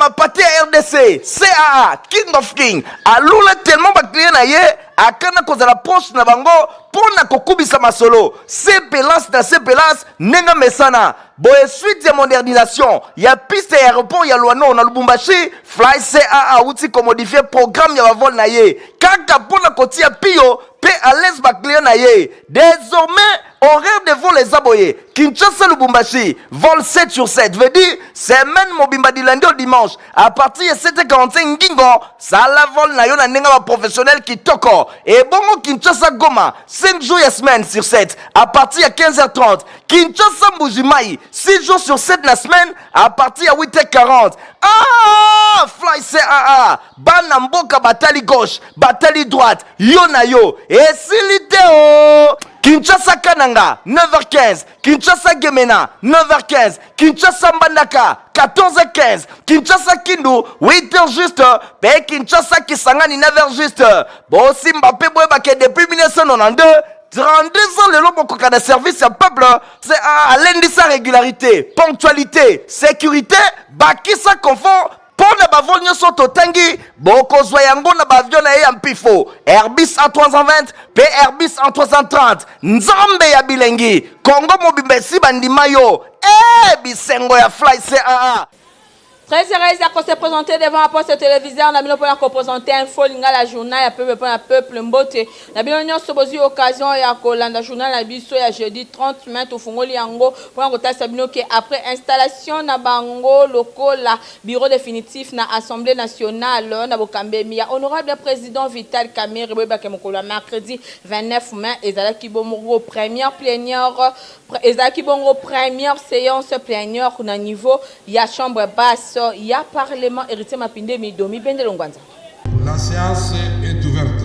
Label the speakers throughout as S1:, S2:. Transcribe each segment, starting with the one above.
S1: Mapati à RDC, CAA, King of King, à l'oula tellement baklié na ye, à kana koza la poche na bango, pour na kokubisa masolo, CPLAS na CPLAS, nenga mesana, boye suite ya modernisation, ya piste ya aéroport ya Luano na Lubumbashi, Fly CAA, outil ko modifier programme ya bavol na ye, kaka pour na kotia pio, pe à l'aise baklié na ye, désormais, horaire de vol les aboyés. Kinshasa Lubumbashi, vol 7 sur 7. Veut dire, semaine mobimba du lundi au dimanche. À partir de 7h45, Gingo, ça la vol na yon nenga professionnel qui toko. Et bongo Kinshasa Goma, 5 jours et semaine sur 7. À partir de 15h30. Kinshasa Mbujimai, 6 jours sur 7 la semaine. À partir de 8h40. Ah, Fly CAA, Banamboka Batali gauche, Batali droite, Yonayo. Et Siliteo. Kinshasa Kananga, 9h15. Kinshasa Gemena, 9h15. Kinshasa Mbandaka, 14h15. Kinshasa Kindu, 8h juste. Pe Kinshasa Kisangani, 9h juste. Bon, Mbappé Bouebake depuis 1992. 32 ans, le long de service à peuple, c'est à lundi sa régularité, ponctualité, sécurité, bakisa confort. Pour ne pas voler sur Totangi, Boko Zoyango na bavion na ye Pifo, Airbus en 320, P Airbus en 330, Nzambe ya Bilengi, Congo Mobimbe Bandimayo, Bisengo ya Fly CAA.
S2: Très sérieux, ça s'est présenté devant un poste téléviseur. On a bien pour présenter info, la journal, il y a peuple mbote. On a bien eu occasion de la journal, la biso, il jeudi 30 mai, au Fongoli Yango, pour après installation, na bango, local, la bureau définitif, na Assemblée nationale, na Bokambemi, honorable président Vital Kamerhe, mercredi 29 mai, et Zalaki Bomoro, première plénière, et Zalaki Bomoro, première séance plénière, au niveau, il y a chambre basse. Il y a Parlement héritier Mapinde Midomi Bendelongwanza.
S3: La séance est ouverte.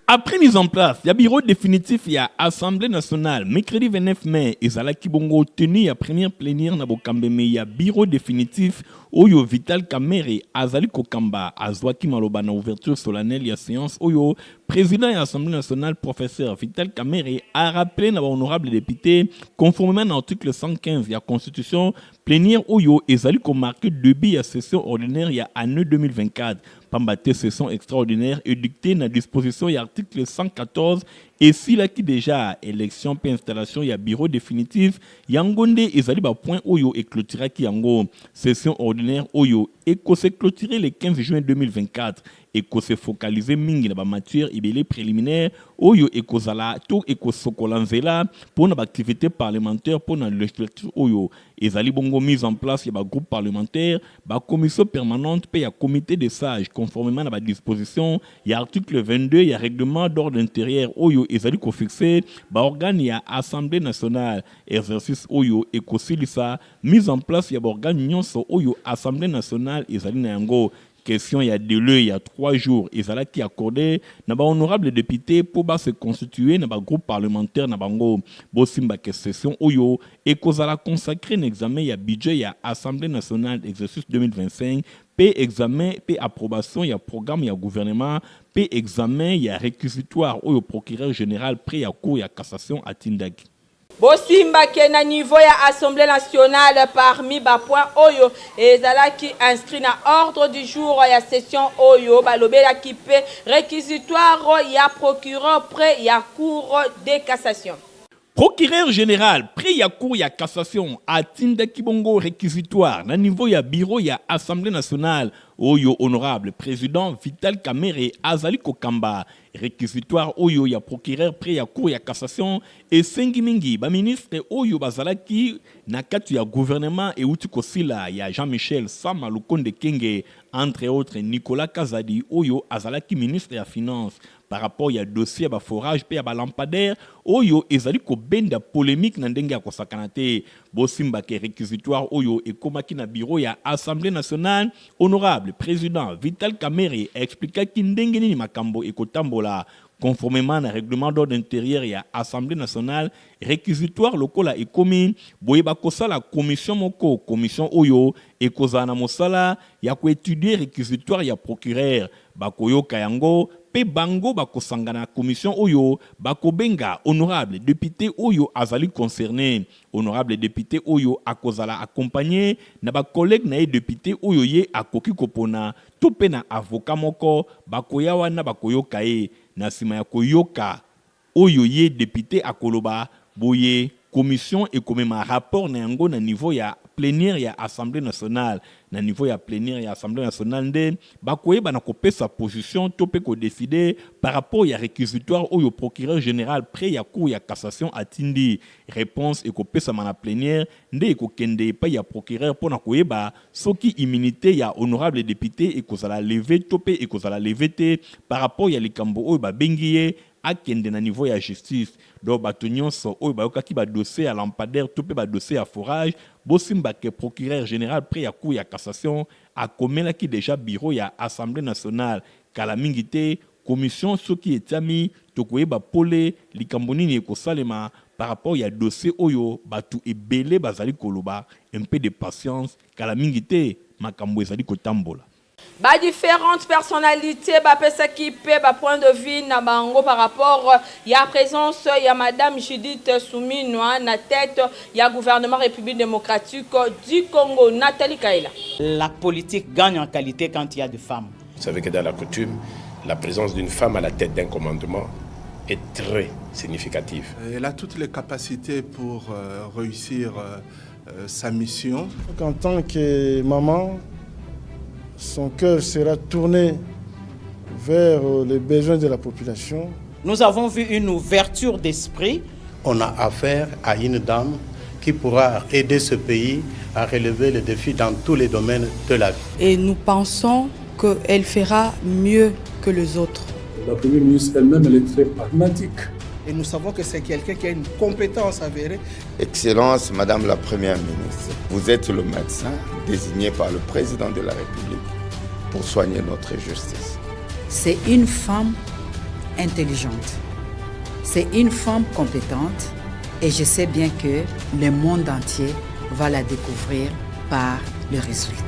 S4: Après mise en place, il y a bureau définitif, il y a Assemblée nationale. Mercredi 29 mai, et Zalaki Bongo tenu à première plénière na Bokambeme, il y a bureau définitif. Oyo Vital Kamerhe Azali Kokamba Azwaki Maloba na ouverture solennelle ya séance Oyo président de l'Assemblée nationale professeur Vital Kamerhe a rappelé na honorable député conformément à l'article 115 de la constitution plénière Oyo ezali ko marqué début ya session ordinaire ya année 2024 pambate session extraordinaire édictée na disposition ya article 114 et si là qui déjà élection puis installation ya bureau définitif yangonde ezali ba point Oyo et clôtura ki yango session ordinaire Oyo et qu'on s'est clôturé le 15 juin 2024 et qu'on s'est focalisé mingi na ba matière ibele préliminaire Oyo et qu'on zala tout et qu'on sokolanzela pour notre activité parlementaire pour notre législature Oyo ezali bongo mise en place ya ba groupe parlementaire ba commission permanente puis ya comité des sages conformément à la disposition ya article 22 ya règlement d'ordre intérieur Oyo ezali ko fixé ba organe ya Assemblée nationale exercice Oyo et ko silisa mise en place ya ba organe nyonso Oyo Assemblée nationale ezali na yango question il y a délai il y a 3 jours ezala qui accordé na ba honorable député pour ba se constituer na ba groupe parlementaire na bango bosimba que session Oyo et kozala consacré un examen il y a budget il y a Assemblée nationale exercice 2025 P examen, P approbation, il y a programme, il y a gouvernement, P examen, il y a réquisitoire, ou il y a procureur général, près il y a cour, il y a cassation à Tindaki.
S2: Bosimba ke na niveau ya Assemblée nationale parmi ba point Oyo ezala qui inscrit na ordre du jour ya session Oyo balobela ki pe réquisitoire ya procureur près ya cour de cassation.
S4: Procureur général, près ya cour ya cassation à Tindaki bongo réquisitoire na niveau ya bureau ya Assemblée nationale Oyo honorable président Vital Kamerhe Azali Kokamba réquisitoire Oyo ya procureur près ya cour ya cassation et sengi mingi ba ministre Oyo bazalaki na katu ya gouvernement et uti kosila ya Jean-Michel Sama Lukonde Kenge entre autres Nicolas Kazadi Oyo azalaki ministre ya finance par rapport à dossier à forage pe à lampadaire Oyo ezali ko benda polémique na ndenge ya kosakanate bosimba ke réquisitoire Oyo et komaki na bureau ya Assemblée nationale honorable président Vital Kamerhe expliqua ki ndenge nini makambo ekotambola conformément au règlement d'ordre intérieur et à l'Assemblée nationale, réquisitoire local et commun, boyeba kosa la commission moko, commission Oyo, et kosa na mosala, ya ko étudier réquisitoire ya procureur, bakoyo kayango, pe bango bakosangana na commission oyo bakobenga honorable député oyo azali concerné. Honorable député oyo akozala accompagné na ba collègue na ye député oyo ye akoki kopona to pe na avocat moko bakoya wana bakoyoka ye na sima ya koyoka oyo ye député akoloba boye commission et comme un rapport na yango na niveau ya plénière ya Assemblée nationale na niveau ya plénière ya Assemblée nationale nde bakoye bana kopesa position to pe ko décider par rapport ya réquisitoire au procureur général près ya cour ya cassation atindi réponse et kopesa mana plénière nde ko kende pa ya procureur pona koyeba soki immunité ya honorable député et kozala lever to pe et kozala lever te par rapport ya likambo oyo ba bengiye akende na niveau ya justice do bato nyonso oyo bayokaki ba dossier à lampadaire to pe ba dossier à forage bosimba ke procureur général près ya cour ya cassation akomelaki déjà bureau ya Assemblée nationale kala mingi te commission soki etami to koyeba pole likambo nini ekosalema par rapport ya dossier oyo bato ebele bazali koloba un peu de patience kala mingi te makambo ezali kotambola.
S2: Ba différentes personnalités ba pesa kipe ba point de vue na bango par rapport ya présence ya madame Judith Suminwa na tête ya gouvernement République démocratique du Congo. Nathalie Kaila.
S5: La politique gagne en qualité quand il y a des femmes.
S6: Vous savez que dans la coutume, la présence d'une femme à la tête d'un commandement est très significative.
S7: Elle a toutes les capacités pour réussir sa mission.
S8: En tant que maman, son cœur sera tourné vers les besoins de la population.
S5: Nous avons vu une ouverture d'esprit.
S9: On a affaire à une dame qui pourra aider ce pays à relever les défis dans tous les domaines de la vie.
S10: Et nous pensons qu'elle fera mieux que les autres.
S11: La première ministre elle-même, elle est très pragmatique.
S12: Et nous savons que c'est quelqu'un qui a une compétence avérée.
S13: Excellence, Madame la Première ministre, vous êtes le médecin désigné par le président de la République pour soigner notre justice.
S14: C'est une femme intelligente, c'est une femme compétente et je sais bien que le monde entier va la découvrir par le résultat.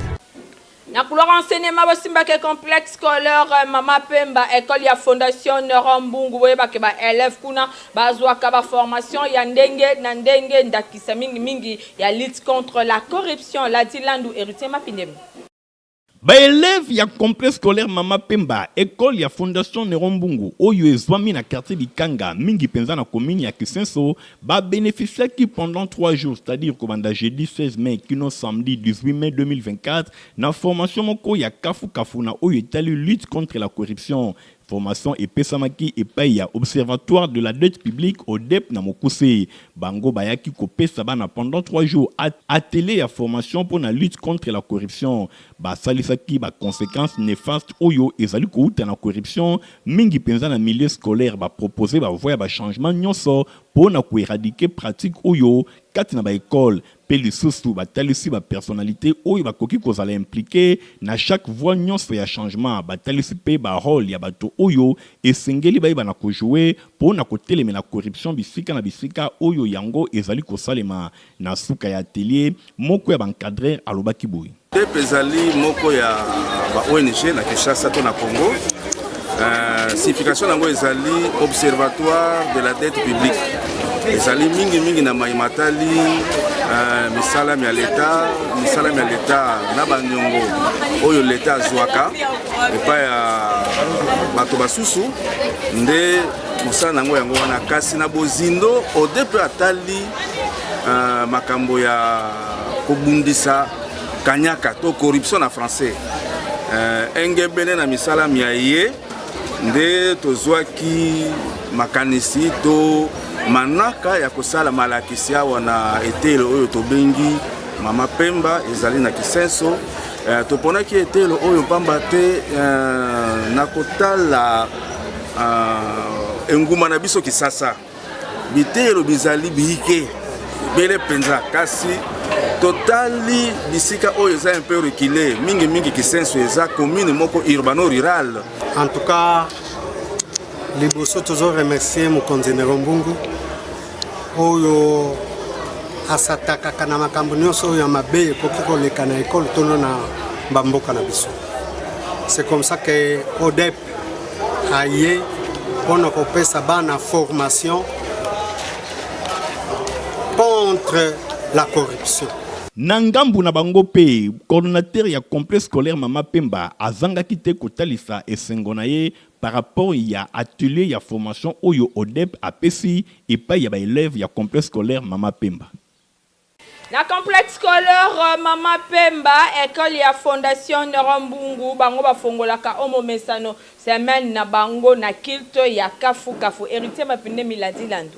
S2: Na couloir enseignement bosimba ke complexe scolaire Mama Pemba école ya fondation Nerombungu boye ba ke ba élève kuna bazwa ka ba formation ya ndenge na ndenge ndakisa mingi ya lutte contre la corruption la Dilandu héritier Mapindem.
S4: Ba élève ya complexe scolaire Mama Pemba école ya fondation Nerombungu oyo ezwami na quartier Bikanga mingi penza na commune ya Kisenso ba bénéficier qui pendant 3 jours c'est-à-dire kobanda jeudi 16 mai kino samedi 18 mai 2024 na formation moko ya kafu na oyo etali lutte contre la corruption. Formation et pesamaki et paye observatoire de la dette publique au DEP na Mokuse. Bango bayaki ko pesa bana pendant 3 jours atelier à formation pour la lutte contre la corruption. Ba salisaki ba conséquences néfastes oyo ezali ko uta na corruption mingi penza na milieu scolaire ba proposer ba voya ba changement nyonso pour na ko éradiquer pratique oyo kati na ba école. Pe lisusu batalisi ba personnalité oyo bakoki kozala impliqué na chaque voie nyonso ya changement batalisi pe ba rôle ya bato oyo esengeli bayeba na ko jouer pour na ko telema na corruption bisika na bisika oyo yango ezali ko salema na suka ya atelier moko ya bancadrer alobaki boy
S15: ezali moko ya ba ONG na Kinshasa to na Congo. Signification nango ezali observatoire de la dette publique. Ezali mingi na maimatali misala ya leta na banyongo oyo leta zwaka epa ya bato basusu nde mosala nango yango wana kasi na bozindo odepe atali makambo ya kobundisa kanyaka to corruption na français engebene na misala ya ye nde tozwaki makanisi to manaka ya kosala malakisi awa na etelo oyo tobengi Mama Pemba ezali na Kisenso toponaki etelo oyo pamba te na kotala enguma na biso Kisasa bitelo bizali bihike bele penza kasi totali bisika oyo eza un peu reculé mingi Kisenso eza commune moko urbano rural.
S12: En tout cas, liboso toujours remercier mokonzi Nerombungu oyo asatakaka na makambo nyonso oyo ya mabe ekoki koleka na ekole tono na bamboka na biso. C'est comme ça que ODEP aye mpona kopesa bana formation contre la corruption.
S4: Nangambu na bango pe coordonnateur ya complexe scolaire Mama Pemba azangaki te kotalisa esengo na ye par rapport ya atelier ya formation oyo ODEP apesi epai ya ba élève ya complexe scolaire Mama Pemba.
S2: Na complexe scolaire Mama Pemba école ya fondation Nerombungu bango bafongolaka omo mesano semaine na bango na kilto ya kafu héritier mapinde miladi landu.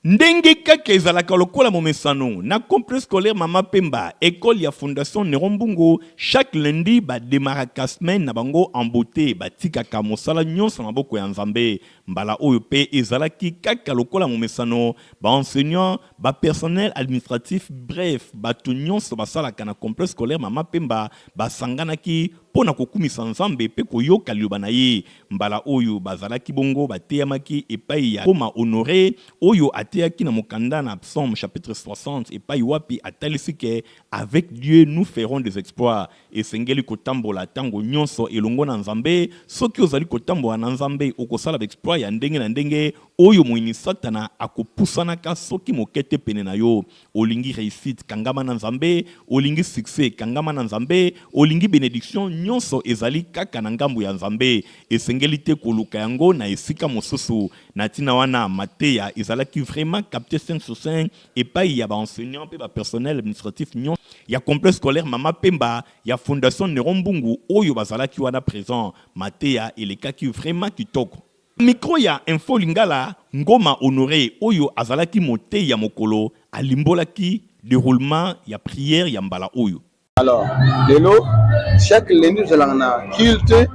S4: Ndenge kaka ezalaka lokola momesano na complexe scolaire Mama Pemba école ya fondation Nerombungu chaque lundi ba démarraka semaine na bango en beauté batikaka mosala nyonso na boko ya Nzambe mbala oyo pe ezalaki kaka lokola momesano ba enseignant ba personnel administratif bref bato nyonso basalaka na complexe scolaire Mama Pemba basanganaki pona kokumisa Nzambe pe koyoka liloba na ye mbala oyo bazalaki bongo bateyamaki epai ya Koma Honoré oyo ateyaki na mokanda na Psaume chapitre 60 epai wapi atalisike avec Dieu nous ferons des exploits esengeli kotambola tango nyonso elongo na Nzambe soki ozali kotambola na Nzambe okosala exploit ya ndenge na ndenge oyo moini Satana akopusanaka soki mokete pene na yo olingi réussite kangama na Nzambe olingi succès kangama na Nzambe olingi bénédiction nyonso ezali kaka na ngambu ya Nzambe esengeli te koluka yango na esika mosusu na tina wana Mateya ezalaki vraiment capté 5 sur 5 epai ya ba enseignant pe ba personnel administratif nyonso ya complexe scolaire Mama Pemba ya fondation Nerombungu oyo bazalaki wana présent Mateya elekaki vraiment kitoko. Micro ya Info Lingala Ngoma Honoré oyo azalaki mote ya mokolo alimbolaki déroulement ya prière ya mbala oyo.
S16: Alors, lelo chaque lundi nous allons na culte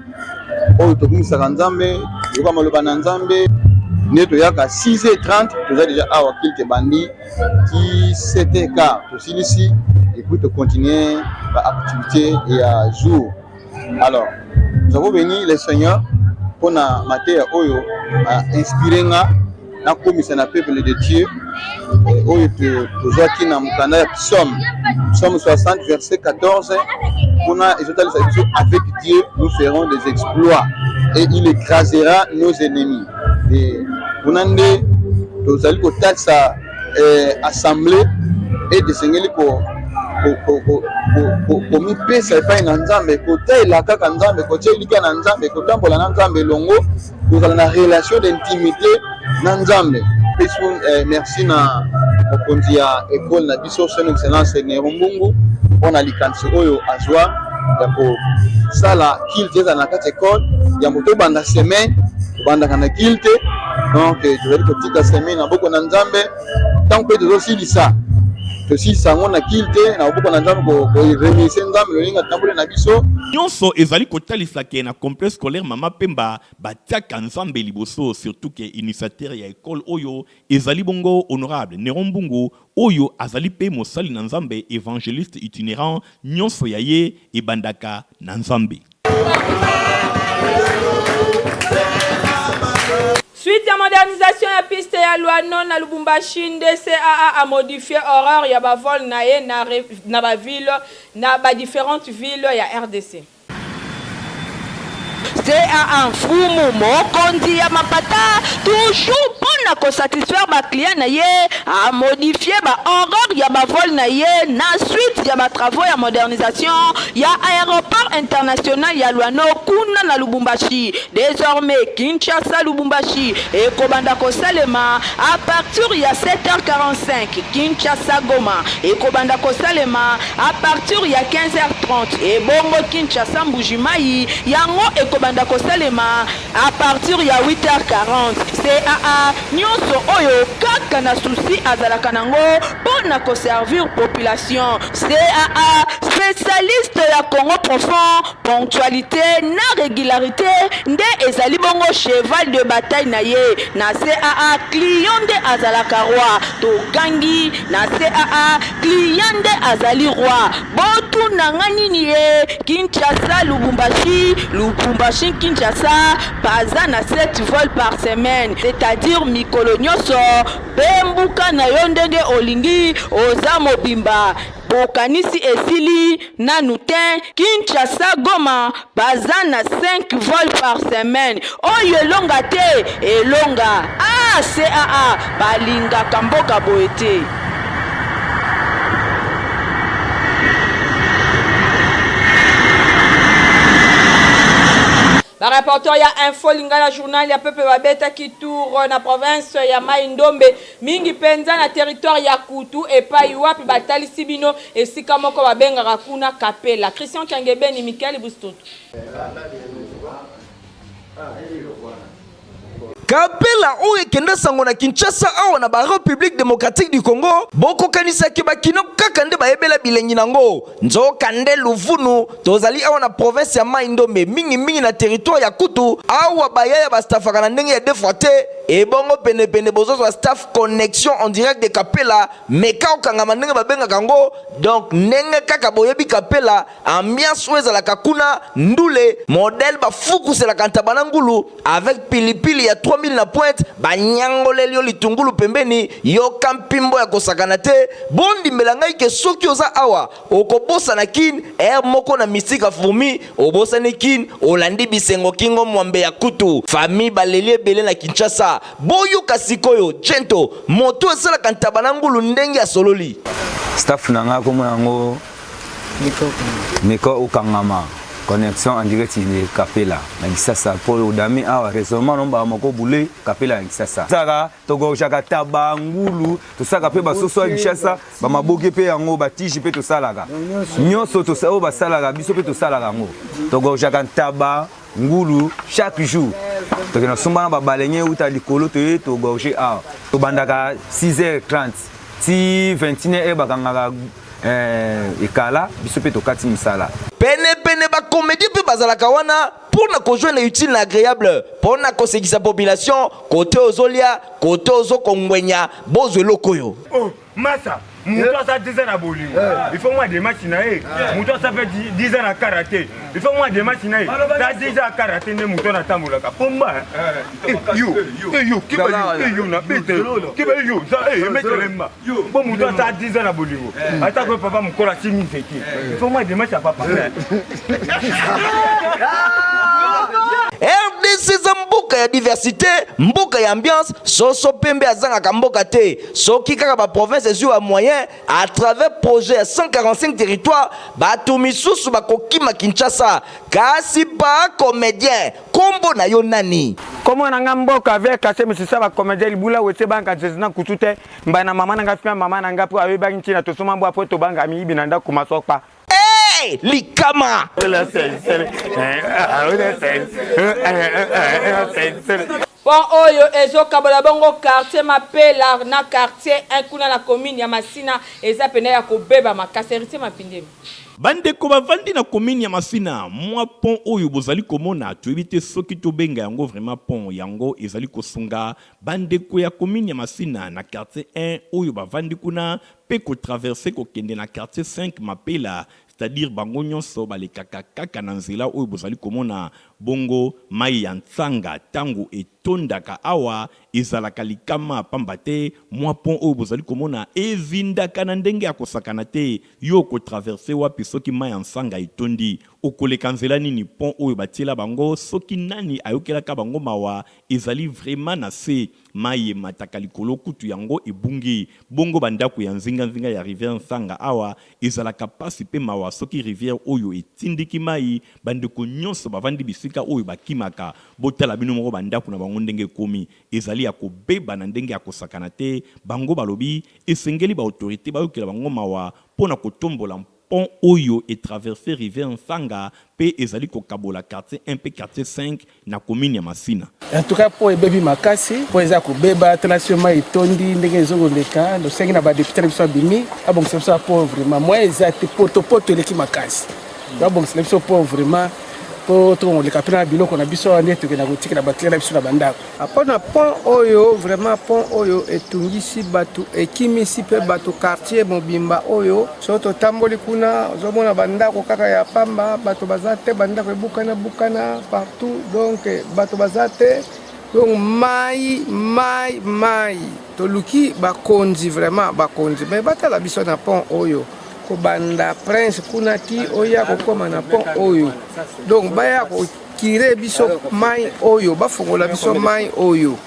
S16: oyo tokumisaka Nzambe yoka maloba na Nzambe neto yaka 6h30 toza déjà awa culte bandi 17h15 tosilisi et puis to continuer ba activité ya jour. Alors, nous avons béni le Seigneur pour na Mateya oyo a inspiré nga na komisa na peuple de Dieu oyo tozwaki na mokanda ya Psaume 60 verset 14 kuna ezotalisa biso avec Dieu nous ferons des exploits et il écrasera nos ennemis et kuna nde tozali kotalisa assemblée et desengeli komipesa epai na Nzambe kotela kaka Nzambe kotielika na Nzambe kotambola na Nzambe longo kozala na relation d'intimité na Nzambe. Merci na mokonzi ya école na biso son excellence Nerombungu mpona likanisi oyo azwa ya kosala kilte na kati école ya moto banda semaine tobandaka na kilte donc tozali kotika semaine na boko na Nzambe tant que tozosilisa sango na kilte na boko na Nzambe ko remercier Nzambe lolinga tambole na biso
S4: nyonso ezali kotalisa ke na complexe scolaire Mama Pemba batiaka Nzambe liboso surtout ke initiateur ya école oyo ezali bongo honorable Nerombungu oyo azali pe mosali na Nzambe évangéliste itinérant nyonso ya ye ebandaka na Nzambe.
S2: Suite à modernisation ya piste ya Luano na Lubumbashi CAA a modifié horaire ya ba vol na ye na ba ville na ba différentes villes ya RDC.
S17: CAA mfumu mokonzi ya mapata toujours pona ko satisfaire ba client na ye a modifier ba horaire ya ba vol na ye na suite ya ba travaux ya modernisation ya aéroport international ya Luano kuna na Lubumbashi. Désormais Kinshasa Lubumbashi et kobanda ko salema à partir ya 7h45 Kinshasa Goma et kobanda ko salema à partir ya 15h30 et bongo Kinshasa Mbujimai yango et kobanda ko salema à partir ya 8h40. CAA nyonso oyo kaka na souci azalaka nango pona ko servir population. CAA spécialiste ya Congo profond, ponctualité na régularité nde ezali bongo cheval de bataille na ye. Na CAA client de azalaka roi to gangi na CAA client de azali roi botu na ngani ye Kinshasa Lubumbashi Kinshasa baza na 7 vols par semaine, c'est-à-dire mikolo nyonso pembuka na yo ndenge olingi oza mobimba bokanisi esili nanu te. Kinshasa Goma baza na 5 vols par semaine. Oyo elonga te elonga. CAA balinga kamboka boete.
S2: La rapporteur ya info lingala journal ya pepe babeta ki tour na province ya Mai Ndombe mingi penza na territoire ya Kutu epai wapi batalisi bino esika moko babengaka kuna Kapela. Christian Kangebeni, Michael Bustoto.
S1: Kapela oyo ekenda sango na Kinshasa awa na ba République démocratique du Congo boko kanisa ki bakino kaka nde bayebela bilengi nango nzoka nde Luvunu tozali awa na province ya Mai Ndombe mingi na territoire ya Kutu awa bayaya bastafaka na ndenge ya defrote ebongo pene bozozo staff connexion en direct de Kapela meka okanga mandenge babenga kango donc ndenge kaka boyebi Kapela ambiance weza kakuna ndule modèle bafuku la kantabana ngulu avec pilipili ya 3000 na pointe banyangolelio litungulu pembeni yo kampimbo ya kosakana te bondi melangai ke soki oza awa okobosa na kin moko na misika fumi obosa ne kin olandi bisengo kingo mwambe ya Kutu famille balelie belé na Kinshasa boyo kasikoyo Gento moto esala kantabana ngulu ndenge ya sololi
S18: staff nanga komona ngo Miko Okangama connexion en direct ni Kapela na Kisasa pour odami awa raisonnement nomba moko boulé Kapela na Kisasa saka togo chaka tabangulu to saka pe basoso ya Kisasa ba maboke pe yango batiji pe to salaka nyoso to sao ba salaka biso pe to salaka ngo togo chaka taba ngulu chaque jour to na somba ba balenye uta likolo to gorger a to bandaka 6h30 ti 21h bakanga ekala biso pe to kati musala
S1: pene ba comédie pe bazalaka wana pour na kojoindre utile na agréable pour na kosekisa population côté ozolia côté ozokongwenya bozwe lokoyo
S19: masa muto asa 10 ans na bolingo il faut moi des matchs na muto asa fait 10 ans na karaté il faut moi des matchs na ta 10 ans karaté ne muto na tambolaka pomba yo kiba na bete kiba yo ça metelemba bon muto asa 10 ans na bolingo ata ko papa mukola chimi zeki il faut moi des matchs à papa
S1: RDC za mboka ya diversité, mboka ya ambiance, soso pembe azanga mboka te. Soki kaka ba province ezu a moyen à travers projet à 145 territoires, batu misusu bakokima Kinshasa. Kasi ba comédien, kombo na yo nani.
S19: Comment nanga mboka avec kase misisa ba comédien libula wetse banka zezina kutute mbana mama nanga fia mama nanga po awe banki na to soma mbo to banga mi binanda kumasoka.
S1: Likama
S2: Bon oyo ezo kabola bongo quartier mapela na quartier inkuna na commune ya Masina eza pene ya kobeba makaserite mapindemi
S4: bandeko bavandi na commune ya Masina mwa pont oyo bozali komona toyebite soki tobenga yango vraiment pont yango ezali kosunga bandeko ya commune ya Masina na quartier 1 oyo bavandi kuna pe ko traverser ko kende na quartier 5 mapela c'est-à-dire bango nyonso balekaka kaka na nzela oyo bozali komona bongo mai ya ntsanga tango etondaka awa ezalaka likama pamba te mwa pont oyo bozali komona ezindaka na ndenge ya kosakana te yo kotraverse wapi soki mai ya ntsanga etondi okoleka nzela nini pont oyo batiela bango soki nani ayokelaka bango mawa ezali vraiment na se mai emataka likolo kutu yango ebungi bongo bandako ya nzinga ya rivière ntsanga awa ezalaka pasi pe mawa soki rivière oyo etindiki mai bandeko nyonso bavandi bisika oyo bakimaka botala bino moko bandako na bango ndenge komi ezali ya kobeba na ndenge ya kosakana te bango balobi esengeli ba autorité bayokela bango mawa pona kotombola pont oyo et traverser rivière Nsanga pe ezali kokabola quartier 1 pe quartier 5 na commune ya Masina.
S20: En tout cas pour ebebi makasi pour eza ko beba transformer itondi ndenge ezongoleka no sengi na ba député biso bimi abong ça pour vraiment moi ezati poto leki makasi. Abong c'est pour vraiment pour tout le capitaine biloko na biso ande to na boutique na bakela biso na bandako.
S21: Apona pont oyo vraiment pont oyo etungisi batu ekimisi pe batu quartier mobimba oyo soto tamboli kuna ozomona bandako kaka ya pamba batu bazate bandako ebukana partout donc batu bazate donc mai toluki bakonzi vraiment bakonzi mais batala biso na pont oyo kobanda prince kuna ti oya kokoma na pont oyo donc baya kokire biso mai oyo bafongola biso mai oyo.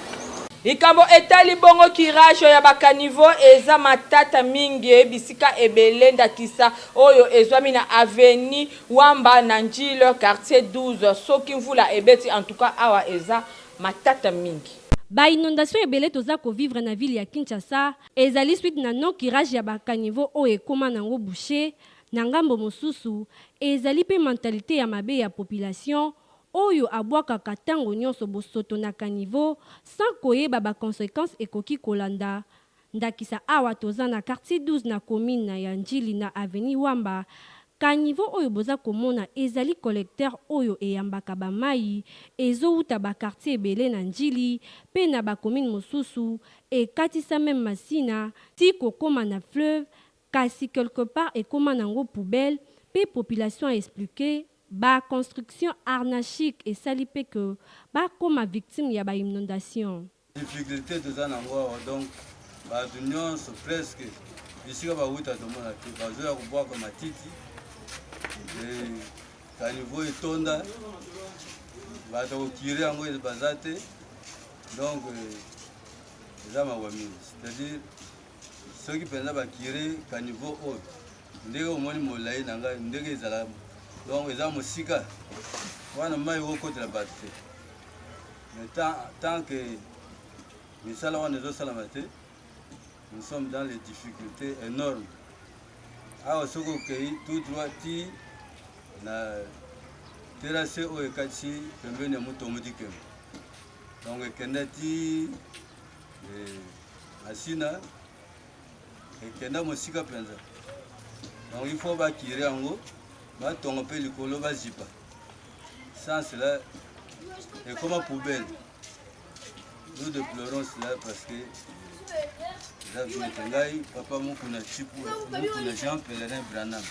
S2: Likambo etali bongo kirage ya bakanivo eza matata mingi bisika ebele ndakisa oyo ezwami na avenue Wamba na Njilo quartier 12 soki mvula ebeti en tout cas awa eza matata mingi.
S3: Ba inondation ebele toza ko vivre na ville ya Kinshasa ezali suite na non kirage ya bakanivo oyo ekoma nango boucher na ngambo mosusu ezali pe mentalité ya mabe ya population oyo abwakaka ntango nyonso bosoto na kanivo sans koyeba baconséquence ekoki kolanda. Ndakisa awa toza na quartier 12 na commune ya Njili na avenue Wamba. Kanivo oyo boza komona ezali collecteur oyo eyambaka bamai ezouta ba quartier ebele na Njili pe na ba commune mosusu ekatisa même masina ti kokoma na fleuve kasi quelque part ekoma nango poubelle pe population expliqué ba construction arnachique et salipe que ba comme victime ya ba inondation.
S22: Difficulté de ça donc ba d'union so presque ici ba wuta to mona ki ba zo ya kubwa kwa matiti et kanivo etonda ba to kire yango bazate donc za mawami c'est-à-dire ceux qui pensa ba kire kanivo o ndenge omoni molai nanga ndenge ezala donc ils ont musika wana mai woko de la batterie mais tant que les salons ne sont pas nous sommes dans les difficultés énormes alors ce que tout droit ti na terrasse au ekati pembeni ya moto modike donc kendati asina ekenda musika penza donc il faut ba kire yango on peut le colo zipa. Sans cela, et comme poubelle. Nous déplorons cela parce que papa mukuna chipu mukuna Jean Pèlerin Branham.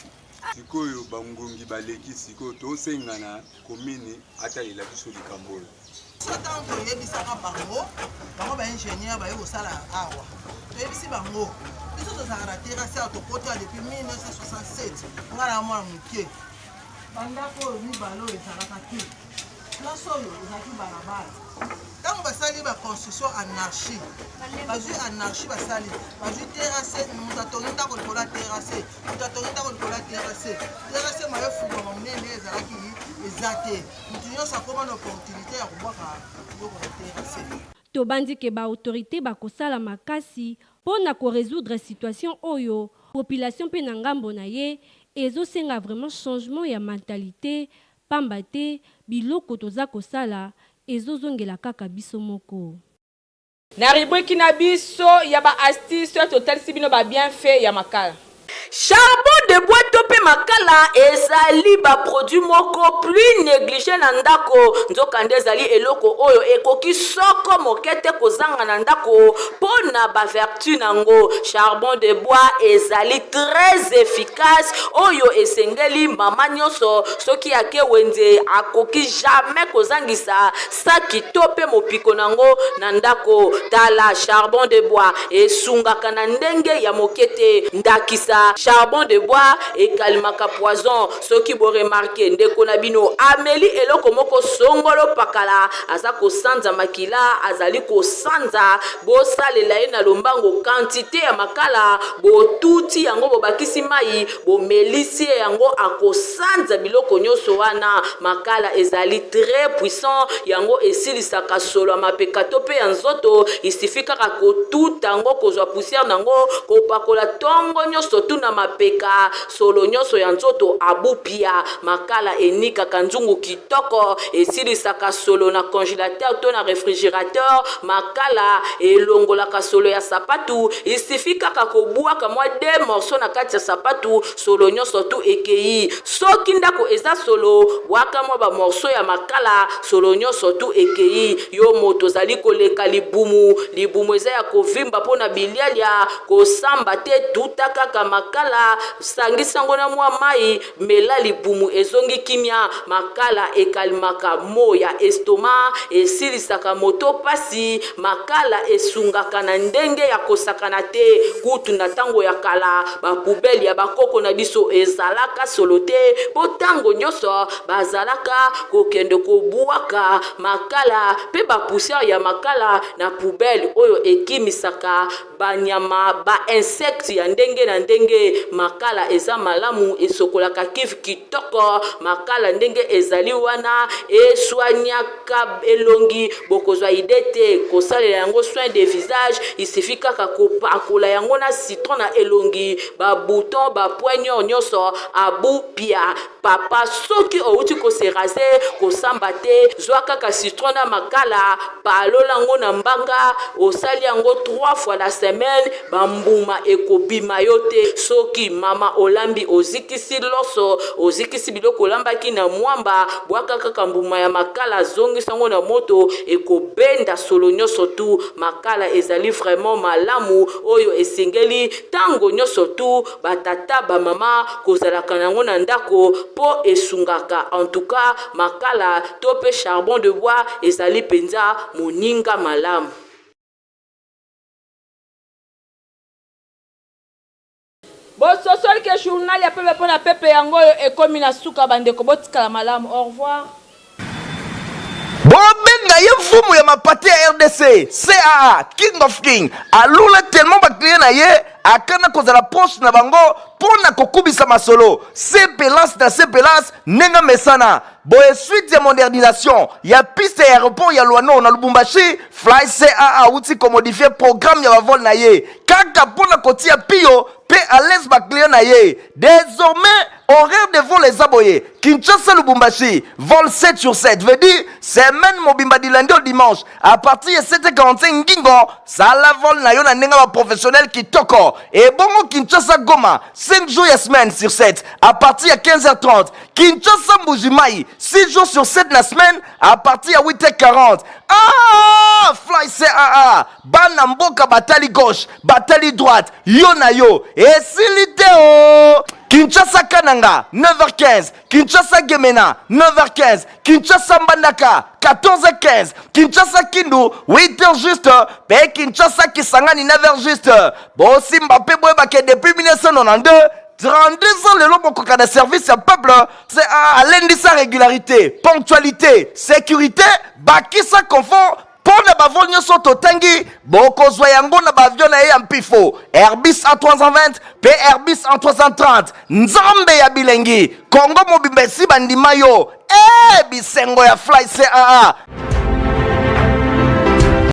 S23: Sikoyo bangongi baleki sikoyo to sengana commune ata ila biso likambo.
S24: Satan ko yebisaka bango, bango ba ingénieur ba yosala awa. To yebisi bango. Biso tozalaka terrasse ya tokota depuis 1967 ngala mwana muke bandako oyo mibale oyo ezalaka te place oyo ezalaki balabala ntango basali baconstruction anarchie bazwi anarchie basali bazwi terrasse moto atongi ndako likolo ya terrasse moto atongi ndako likolo ya terrasse mayo efungwama monene ezalaki eza te moto nyonso akoma na opportunité ya kobwaka biloko na terrasse.
S3: Tobandi ke ba autorité bakosala makasi pona ko résoudre situation oyo population pe na ngambo na ye ezosenga vraiment changement ya mentalité pamba te biloko toza kosala ezozongela kaka biso moko.
S2: Na rubrique na biso ya ba astuce total sibino ba bien fait ya makala.
S17: Charbon de bois topé makala ezali ba produit moko plus négligé na ndako nzokande ezali eloko oyo ekoki soko mokete kozanga na ndako pona ba vertu nango. Charbon de bois ezali très efficace oyo esengeli mama nyonso soki ake wenze akoki jamais kozangisa saki topé mopiko nango na ndako. Tala charbon de bois esungaka na ndenge ya mokete ndakisa charbon de bois et kalimaka poison soki bo remarquer ndeko na bino ameli eloko moko songolo pakala aza ko sanza makila azali ko sanza bo salela na lombango quantité ya makala bo tuti yango bo bakisi mai bo melisi yango akosanza biloko nyoso wana makala ezali très puissant yango esilisaka solo mapeka to pe ya nzoto isifika ko tuta yango kozwa poussière nango ko pakola tongo nyoso tuna mapeka solo nyoso ya nzoto abupia makala enika kanzungu kitoko esilisaka solo na congélateur to na réfrigérateur makala elongolaka solo ya sapatu isifika kobwaka mwa 2 morceaux na kati ya sapatu solo nyoso tu ekei soki ndako eza solo waka mwa ba morceaux ya makala solo nyoso tu ekei yo moto zali koleka libumu eza ya kovimba pona bilialia kosamba te tuta kaka makala
S5: sangisa ngo na mwa mai mela libumu ezongi kimia makala ekalimaka moya estoma esilisaka moto pasi makala esungaka na ndenge ya kosakana te kutu na tango ya kala bapubeli ya bakoko na biso ezalaka solo te po tango nyonso bazalaka kokende kobuaka makala pe bapoussière ya makala na poubelle oyo ekimisaka banyama ba insecte ya ndenge na ndenge makala eza malamu esokolaka kivu kitoko makala ndenge ezali wana eswanyaka elongi bokozwa ide te kosalela yango soin de visage isifika kaka kopakola yango na citron na elongi ba bouton ba poigneur nyonso abu pia papa soki outi ko se raser ko samba te zwa kaka citron na makala palola ngo na mbanga osali yango 3 fois la semaine bambuma ekobima yote soki mama olambi ozikisi loso ozikisi biloko olambaki na mwamba bwaka kaka mbuma ya makala zongisa ngo na moto ekobenda solo nyonso tu makala ezali vraiment malamu oyo esengeli tango nyonso tu batata ba mama kozalaka nango na ndako po esungaka en tout cas makala to pe charbon de bois ezali penza moninga malamu.
S2: Bososoli ke journal ya pepe pona pepe yango ekomi na suka bandeko botikala malamu. Au revoir.
S1: Bobenga ye mfumu ya mapate ya RDC CAA King of King alula tellement ba client na ye akana kozala poche na bango pona kokubisa masolo CPLAS na CPLAS nenga mesana boye suite ya modernisation ya piste ya aéroport ya Luano na Lubumbashi Fly CAA uti ko modifier programme ya vol na ye kaka pona kotia pio pe à l'aise ba client na ye désormais horaire de vol les aboyés Kinshasa Lubumbashi vol 7 sur 7 veut dire semaine mobimba du lundi au dimanche à partir de 7h45 ngingo ça la vol na yo na nenga ba professionnel qui toko et bongo Kinshasa Goma 5 jours et semaine sur 7 à partir de 15h30 Kinshasa Mbujimai 6 jours sur 7 la semaine à partir de 8h40 ah Fly CAA bana mboka batali gauche batali droite yo na yo et siliteo Kinshasa Kananga 9h15 Kinshasa Gemena 9h15 Kinshasa Mbandaka 14h15 Kinshasa Kindu 8h juste pe Kinshasa Kisangani 9h juste Bossi Mbappé Boebake depuis 1992 32 ans le lobo koka de service à peuple c'est à lundi sa régularité ponctualité sécurité bakisa confort pour na bavol nyonso totangi bokozwa yango na bavion na ye ya mpifo Airbus A320 pe Airbus A330 nzambe ya bilengi Kongo mobimba esi bandima yo bisengo ya Fly CAA